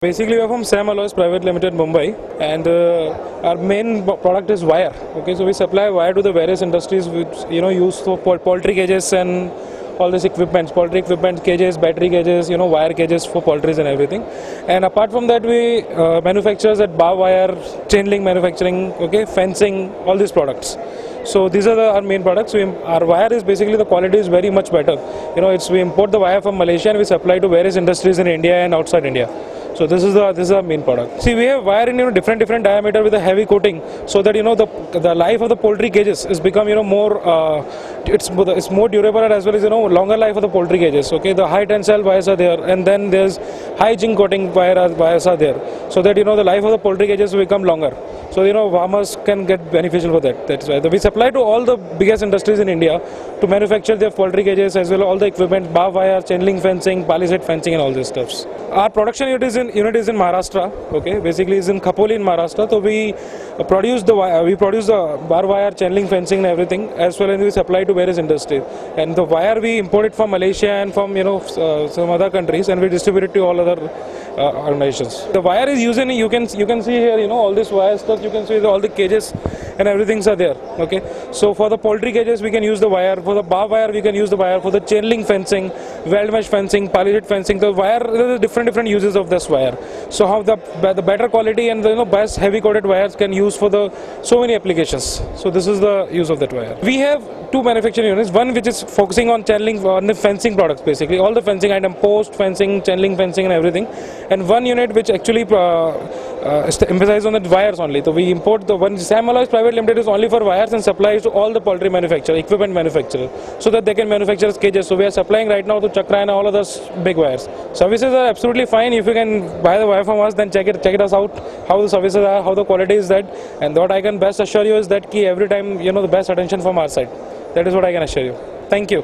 Basically, we are from Sam Alloys Private Limited, Mumbai, and our main product is wire. Okay, so we supply wire to the various industries which used for poultry cages and all this equipment, poultry equipment, cages, battery cages, wire cages for poultries and everything. And apart from that, we manufacture at bar wire, chain link manufacturing, okay, fencing, all these products. So these are our main products. Our wire is basically, the quality is very much better. We import the wire from Malaysia and we supply to various industries in India and outside India. So this is our main product. See, we have wire in different diameter with a heavy coating, so that the life of the poultry cages is become more it's more durable, as well as longer life of the poultry cages. Okay, the high tensile wires are there, and then there's high zinc coating wires are there, so that the life of the poultry cages will become longer. So farmers can get beneficial for that. That's why we supply to all the biggest industries in India to manufacture their poultry cages, as well as all the equipment, bar wire, chain link fencing, palisade fencing, and all these stuffs. Our production unit is in Maharashtra. Okay, basically is in Khopoli in Maharashtra. So we produce the bar wire, chain link fencing, and everything, as well as we supply to various industries. And the wire we import it from Malaysia and from some other countries, and we distribute it to all other organizations. The wire is used in, you can see here, all this wire stuff. You can see all the cages and everything are there. Okay, so for the poultry cages we can use the wire. For the bar wire we can use the wire. For the chain link fencing, weld mesh fencing, palisade fencing, the wire, there are different uses of this wire. So how the better quality and the best heavy coated wires can use for so many applications. So this is the use of that wire. We have two manufacturing units. One which is focusing on chain link, on the fencing products, basically all the fencing item, post fencing, chain link fencing, and everything. And one unit which actually emphasizes on the wires only. So we import the one. Sam Alloys Private Limited is only for wires and supplies to all the poultry manufacturer, equipment manufacturer, so that they can manufacture cages. So we are supplying right now to Chakra and all others big wires. Services are absolutely fine. If you can buy the wire from us, then check us out, how the services are, how the quality is that. And what I can best assure you is that every time the best attention from our side. That is what I can assure you. Thank you.